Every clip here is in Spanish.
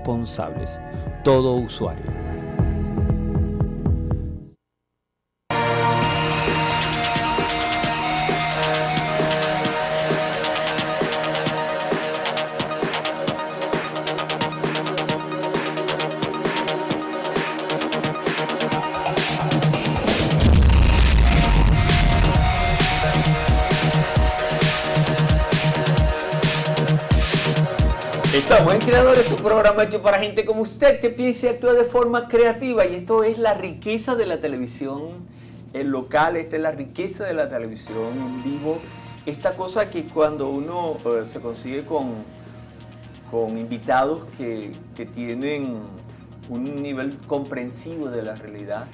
responsables, todo usuario. Estamos en Creadores, un programa hecho para gente como usted que piensa y actúa de forma creativa, y esto es la riqueza de la televisión local, esta es la riqueza de la televisión en vivo, esta cosa que cuando uno se consigue con invitados que tienen un nivel comprensivo de la realidad,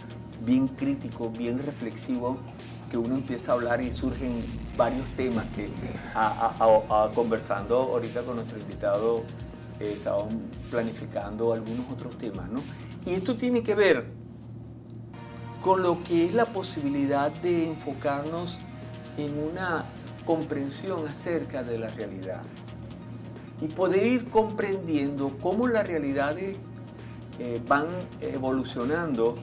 bien crítico, bien reflexivo, que uno empieza a hablar y surgen varios temas que conversando ahorita con nuestro invitado estábamos planificando algunos otros temas, ¿no? Y esto tiene que ver con lo que es la posibilidad de enfocarnos en una comprensión acerca de la realidad y poder ir comprendiendo cómo las realidades van evolucionando,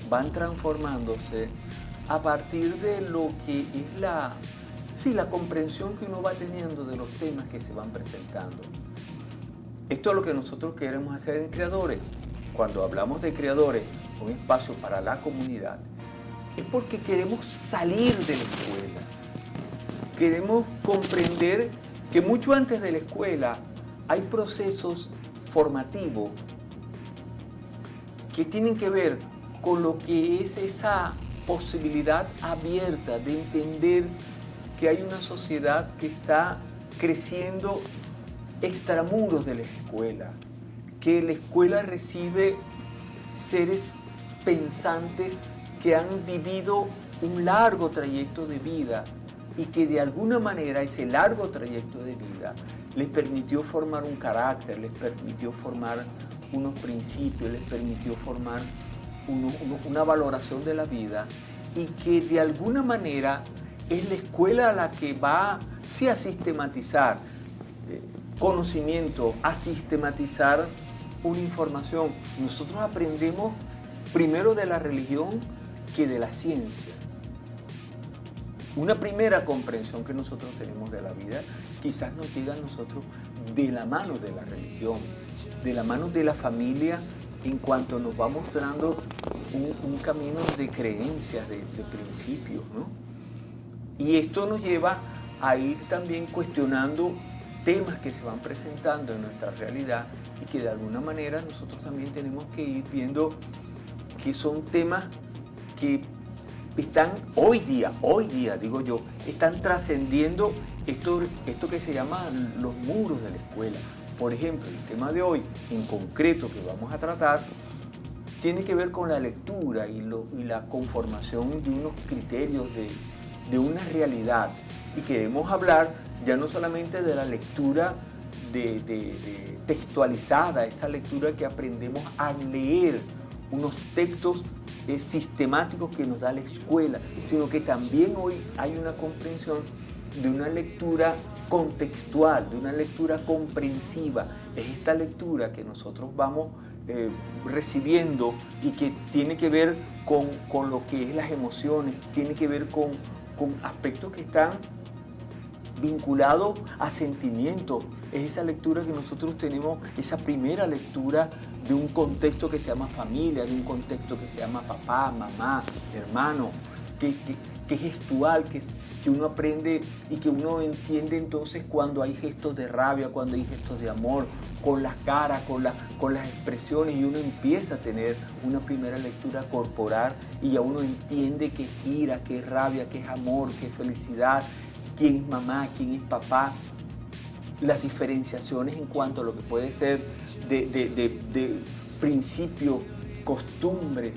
van transformándose a partir de lo que es la comprensión que uno va teniendo de los temas que se van presentando. Esto es lo que nosotros queremos hacer en Creadores. Cuando hablamos de Creadores, un espacio para la comunidad, es porque queremos salir de la escuela. Queremos comprender que mucho antes de la escuela hay procesos formativos que tienen que ver con lo que es esa posibilidad abierta de entender que hay una sociedad que está creciendo extramuros de la escuela, que la escuela recibe seres pensantes que han vivido un largo trayecto de vida y que de alguna manera ese largo trayecto de vida les permitió formar un carácter, les permitió formar unos principios, les permitió formar una valoración de la vida, y que de alguna manera es la escuela la que va a sistematizar conocimiento, a sistematizar una información. Nosotros aprendemos primero de la religión que de la ciencia. Una primera comprensión que nosotros tenemos de la vida quizás nos llega a nosotros de la mano de la religión, de la mano de la familia, en cuanto nos va mostrando un camino de creencias, de principios, ¿no? Y esto nos lleva a ir también cuestionando temas que se van presentando en nuestra realidad y que de alguna manera nosotros también tenemos que ir viendo que son temas que están hoy día, digo yo, están trascendiendo esto que se llama los muros de la escuela. Por ejemplo, el tema de hoy, en concreto, que vamos a tratar, tiene que ver con la lectura y la conformación de unos criterios de una realidad. Y queremos hablar ya no solamente de la lectura textualizada, esa lectura que aprendemos a leer unos textos sistemáticos que nos da la escuela, sino que también hoy hay una comprensión de una lectura contextual, de una lectura comprensiva. Es esta lectura que nosotros vamos recibiendo y que tiene que ver con lo que es las emociones, tiene que ver con aspectos que están vinculados a sentimientos. Es esa lectura que nosotros tenemos, esa primera lectura de un contexto que se llama familia, de un contexto que se llama papá, mamá, hermano, que es gestual, que uno aprende y que uno entiende entonces cuando hay gestos de rabia, cuando hay gestos de amor, con las caras, con las expresiones, y uno empieza a tener una primera lectura corporal y ya uno entiende qué es ira, qué es rabia, qué es amor, qué es felicidad, quién es mamá, quién es papá, las diferenciaciones en cuanto a lo que puede ser de principio, costumbre,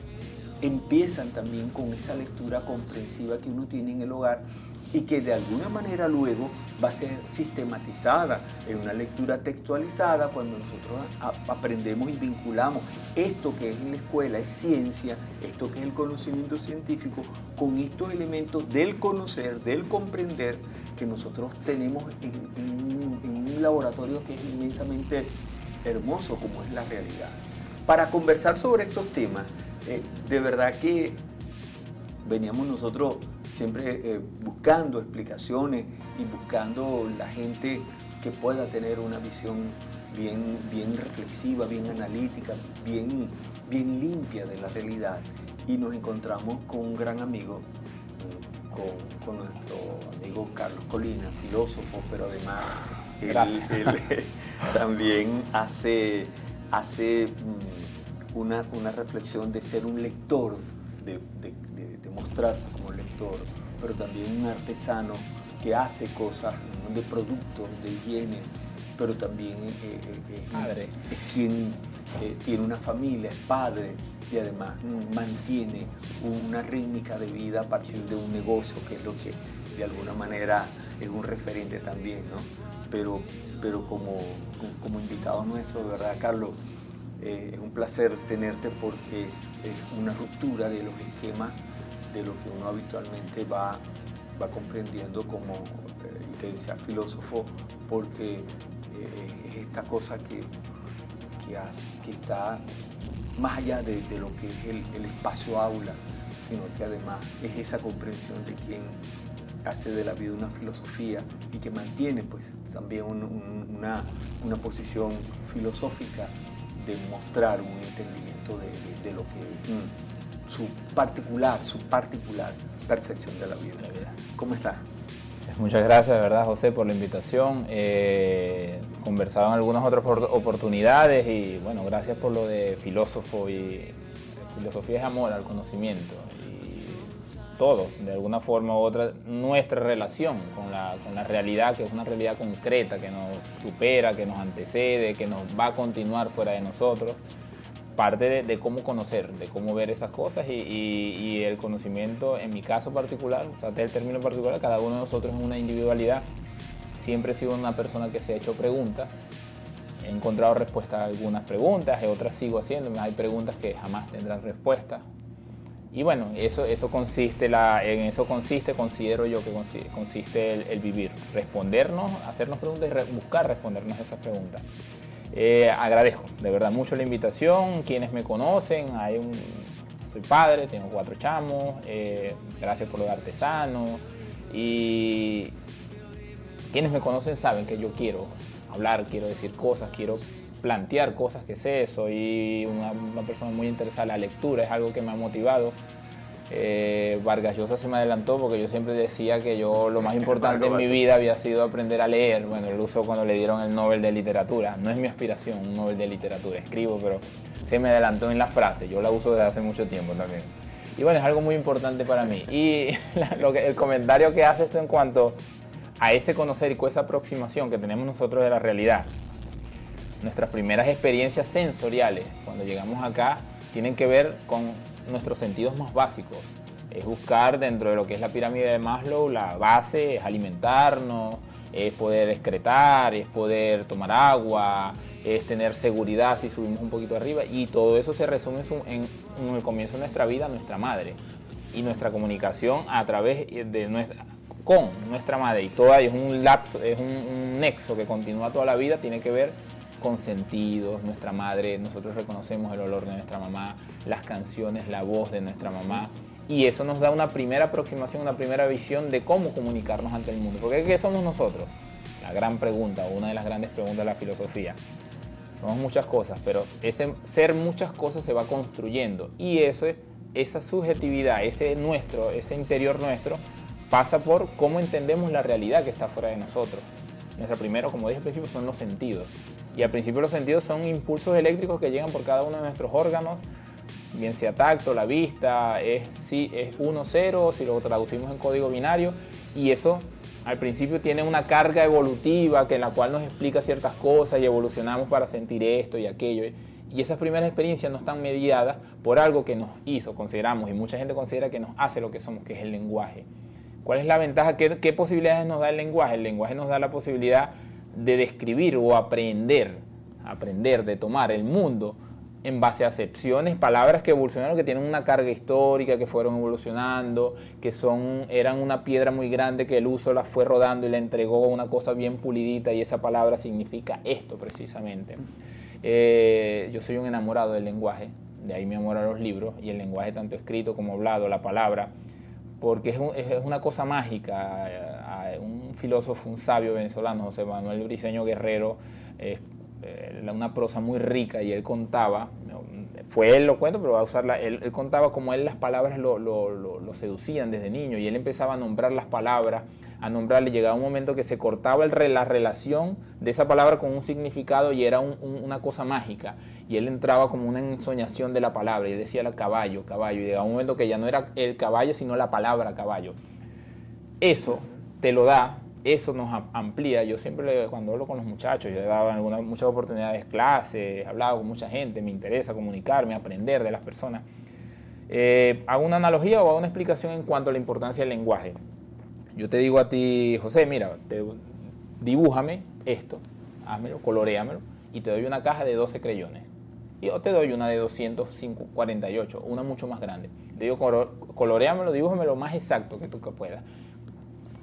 empiezan también con esa lectura comprensiva que uno tiene en el hogar y que de alguna manera luego va a ser sistematizada en una lectura textualizada cuando nosotros aprendemos y vinculamos esto que es en la escuela, es ciencia, esto que es el conocimiento científico, con estos elementos del conocer, del comprender que nosotros tenemos en un laboratorio que es inmensamente hermoso como es la realidad. Para conversar sobre estos temas, de verdad que veníamos nosotros siempre buscando explicaciones y buscando la gente que pueda tener una visión bien reflexiva, bien analítica, bien limpia de la realidad. Y nos encontramos con un gran amigo, con nuestro amigo Carlos Colina, filósofo, pero además él también hace una reflexión de ser un lector, de mostrarse como lector, pero también un artesano que hace cosas de productos, de bienes, pero también es quien tiene una familia, es padre y además mantiene una rítmica de vida a partir de un negocio, que es lo que de alguna manera es un referente también, ¿no? Pero como invitado nuestro, de verdad, Carlos, es un placer tenerte porque es una ruptura de los esquemas de lo que uno habitualmente va comprendiendo como, y te decía filósofo, porque es esta cosa que está más allá de lo que es el espacio aula, sino que además es esa comprensión de quien hace de la vida una filosofía y que mantiene pues también una posición filosófica de mostrar un entendimiento de lo que es su particular percepción de la vida. ¿Cómo está? Muchas gracias, de verdad, José, por la invitación. Conversado en algunas otras oportunidades y bueno, gracias por lo de filósofo. Y filosofía es amor al conocimiento y todo, de alguna forma u otra, nuestra relación con la realidad, que es una realidad concreta, que nos supera, que nos antecede, que nos va a continuar fuera de nosotros. Parte de cómo conocer, de cómo ver esas cosas y el conocimiento, en mi caso particular, o sea, del término particular, cada uno de nosotros es una individualidad. Siempre he sido una persona que se ha hecho preguntas, he encontrado respuestas a algunas preguntas, y otras sigo haciéndome, hay preguntas que jamás tendrán respuesta. Y bueno, eso consiste, considero yo que consiste el vivir, respondernos, hacernos preguntas y buscar respondernos a esas preguntas. Agradezco de verdad mucho la invitación. Quienes me conocen, soy padre, tengo 4 chamos, gracias por lo de artesano, y quienes me conocen saben que yo quiero hablar, quiero decir cosas, quiero plantear cosas que sé, soy una persona muy interesada en la lectura, es algo que me ha motivado. Vargas Llosa se me adelantó porque yo siempre decía que lo más importante en mi vida había sido aprender a leer. Bueno, él usó cuando le dieron el Nobel de Literatura. No es mi aspiración un Nobel de Literatura, escribo, pero se me adelantó en las frases. Yo la uso desde hace mucho tiempo también. Y bueno, es algo muy importante para mí. Y el comentario que hace esto en cuanto a ese conocer y con esa aproximación que tenemos nosotros de la realidad. Nuestras primeras experiencias sensoriales, cuando llegamos acá, tienen que ver con nuestros sentidos más básicos. Es buscar dentro de lo que es la pirámide de Maslow, la base es alimentarnos, es poder excretar, es poder tomar agua, es tener seguridad si subimos un poquito arriba, y todo eso se resume en el comienzo de nuestra vida, nuestra madre, y nuestra comunicación a través de con nuestra madre, y todo es un lapso, es un nexo que continúa toda la vida, tiene que ver con sentidos. Nuestra madre, nosotros reconocemos el olor de nuestra mamá, las canciones, la voz de nuestra mamá, y eso nos da una primera aproximación, una primera visión de cómo comunicarnos ante el mundo. Porque ¿qué somos nosotros? La gran pregunta, una de las grandes preguntas de la filosofía. Somos muchas cosas, pero ese ser muchas cosas se va construyendo, y esa subjetividad, ese interior nuestro, pasa por cómo entendemos la realidad que está fuera de nosotros. Nuestro primero, como dije al principio, son los sentidos. Y al principio los sentidos son impulsos eléctricos que llegan por cada uno de nuestros órganos, bien sea tacto, la vista, es 1-0, si lo traducimos en código binario, y eso al principio tiene una carga evolutiva en la cual nos explica ciertas cosas y evolucionamos para sentir esto y aquello. Y esas primeras experiencias no están mediadas por algo que nos hizo, consideramos, y mucha gente considera que nos hace lo que somos, que es el lenguaje. ¿Cuál es la ventaja? ¿Qué posibilidades nos da el lenguaje? El lenguaje nos da la posibilidad de describir o aprender de tomar el mundo en base a acepciones, palabras que evolucionaron, que tienen una carga histórica, que fueron evolucionando, que eran una piedra muy grande que el uso la fue rodando y le entregó una cosa bien pulidita, y esa palabra significa esto precisamente. Yo soy un enamorado del lenguaje, de ahí mi amor a los libros, y el lenguaje tanto escrito como hablado, la palabra, porque es una cosa mágica. Un filósofo, un sabio venezolano, José Manuel Briceño Guerrero, una prosa muy rica, y él contaba, fue él lo cuento, pero va a usarla, él contaba cómo él las palabras lo seducían desde niño, y él empezaba a nombrar las palabras, a nombrarle, llegaba un momento que se cortaba la relación de esa palabra con un significado y era una cosa mágica, y él entraba como una ensoñación de la palabra, y decía caballo, caballo, y llegaba un momento que ya no era el caballo, sino la palabra caballo. Eso te lo da, eso nos amplía. Yo siempre, cuando hablo con los muchachos, yo he dado muchas oportunidades, clases, he hablado con mucha gente, me interesa comunicarme, aprender de las personas. Hago una analogía o hago una explicación en cuanto a la importancia del lenguaje. Yo te digo a ti, José, mira, dibújame esto, házmelo, coloréamelo, y te doy una caja de 12 creyones. Y yo te doy una de 248, una mucho más grande. Te digo, coloréamelo, dibújame lo más exacto que tú puedas.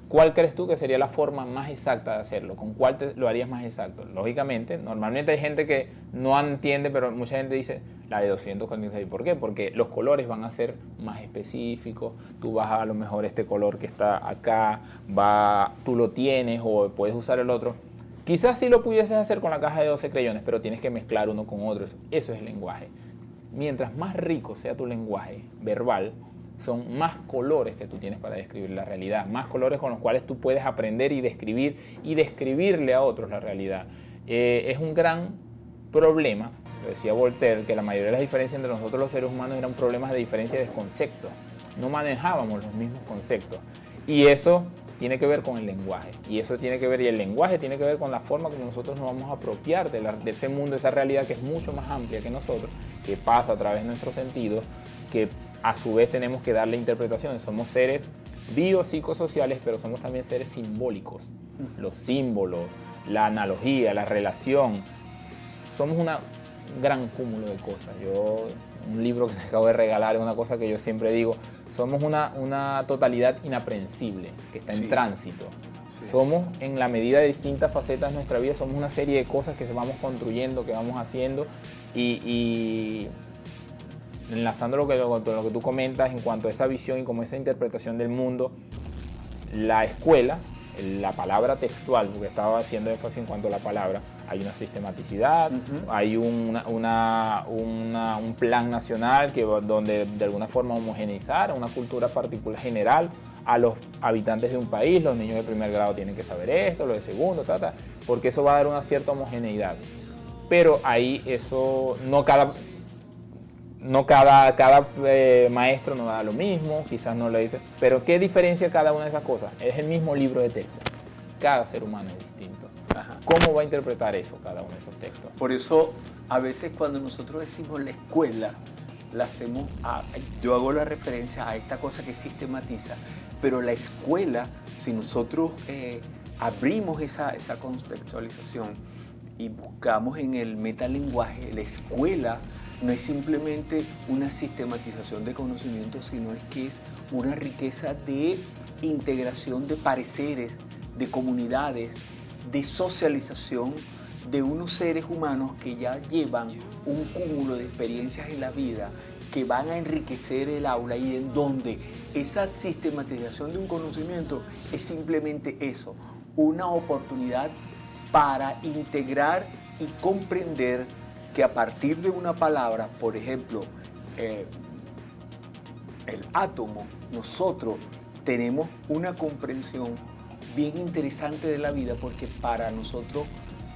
¿Cuál crees tú que sería la forma más exacta de hacerlo? ¿Con cuál lo harías más exacto? Lógicamente, normalmente hay gente que no entiende, pero mucha gente dice la de 246. ¿Por qué? Porque los colores van a ser más específicos. Tú vas a lo mejor este color que está acá, tú lo tienes o puedes usar el otro. Quizás sí lo pudieses hacer con la caja de 12 creyones, pero tienes que mezclar uno con otro. Eso es el lenguaje. Mientras más rico sea tu lenguaje verbal, son más colores que tú tienes para describir la realidad, más colores con los cuales tú puedes aprender y describirle a otros la realidad. Es un gran problema, lo decía Voltaire, que la mayoría de las diferencias entre nosotros los seres humanos eran problemas de diferencia de conceptos. No manejábamos los mismos conceptos. Y eso tiene que ver con el lenguaje. Y el lenguaje tiene que ver con la forma como nosotros nos vamos a apropiar de ese mundo, de esa realidad que es mucho más amplia que nosotros, que pasa a través de nuestros sentidos, que a su vez tenemos que darle interpretaciones. Somos seres biopsicosociales, pero somos también seres simbólicos. Los símbolos, la analogía, la relación, somos un gran cúmulo de cosas. Un libro que te acabo de regalar es una cosa que yo siempre digo, somos una totalidad inaprehensible, que está en tránsito. Sí. Somos, en la medida de distintas facetas de nuestra vida, somos una serie de cosas que se vamos construyendo, que vamos haciendo, y enlazando lo que tú comentas en cuanto a esa visión y como esa interpretación del mundo, la escuela, la palabra textual, porque estaba haciendo énfasis en cuanto a la palabra, hay una sistematicidad, hay un plan nacional donde de alguna forma homogeneizar una cultura particular general a los habitantes de un país. Los niños de primer grado tienen que saber esto, los de segundo, porque eso va a dar una cierta homogeneidad. Pero ahí eso cada maestro no da lo mismo, quizás no le dice, pero ¿qué diferencia cada una de esas cosas? Es el mismo libro de texto, cada ser humano es distinto. Ajá. ¿Cómo va a interpretar eso cada uno de esos textos? Por eso, a veces cuando nosotros decimos la escuela, yo hago la referencia a esta cosa que sistematiza, pero la escuela, si nosotros abrimos esa contextualización y buscamos en el metalenguaje, la escuela no es simplemente una sistematización de conocimientos, sino que es una riqueza de integración de pareceres, de comunidades, de socialización de unos seres humanos que ya llevan un cúmulo de experiencias en la vida que van a enriquecer el aula, y en donde esa sistematización de un conocimiento es simplemente eso, una oportunidad para integrar y comprender que a partir de una palabra, por ejemplo, el átomo, nosotros tenemos una comprensión bien interesante de la vida, porque para nosotros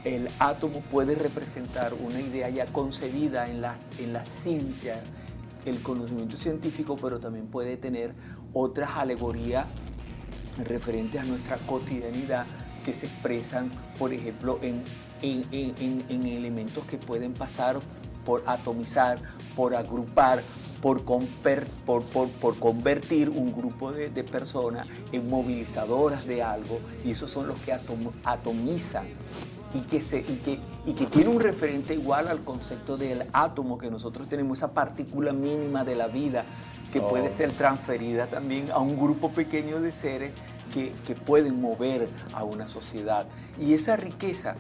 el átomo puede representar una idea ya concebida en la ciencia, el conocimiento científico, pero también puede tener otras alegorías referentes a nuestra cotidianidad que se expresan, por ejemplo, en elementos que pueden pasar por atomizar, por agrupar, por convertir un grupo de personas en movilizadoras de algo, y esos son los que atomizan y que tiene un referente igual al concepto del átomo que nosotros tenemos, esa partícula mínima de la vida que puede ser transferida también a un grupo pequeño de seres que pueden mover a una sociedad. Y esa riqueza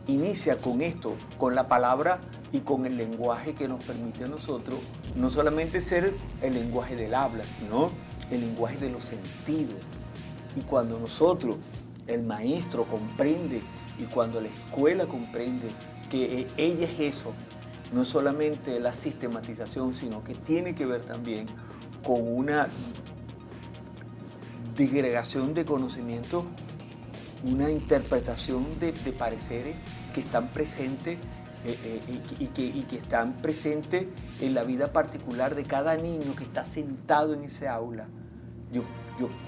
inicia con esto, con la palabra y con el lenguaje que nos permite a nosotros no solamente ser el lenguaje del habla, sino el lenguaje de los sentidos. Y cuando nosotros, el maestro comprende y cuando la escuela comprende que ella es eso, no solamente la sistematización, sino que tiene que ver también con una disgregación de conocimiento, una interpretación de pareceres que están presentes y que están presentes en la vida particular de cada niño que está sentado en ese aula.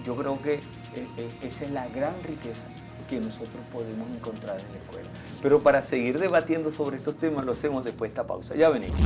Yo creo que esa es la gran riqueza que nosotros podemos encontrar en la escuela. Pero para seguir debatiendo sobre estos temas lo hacemos después de esta pausa. Ya venimos.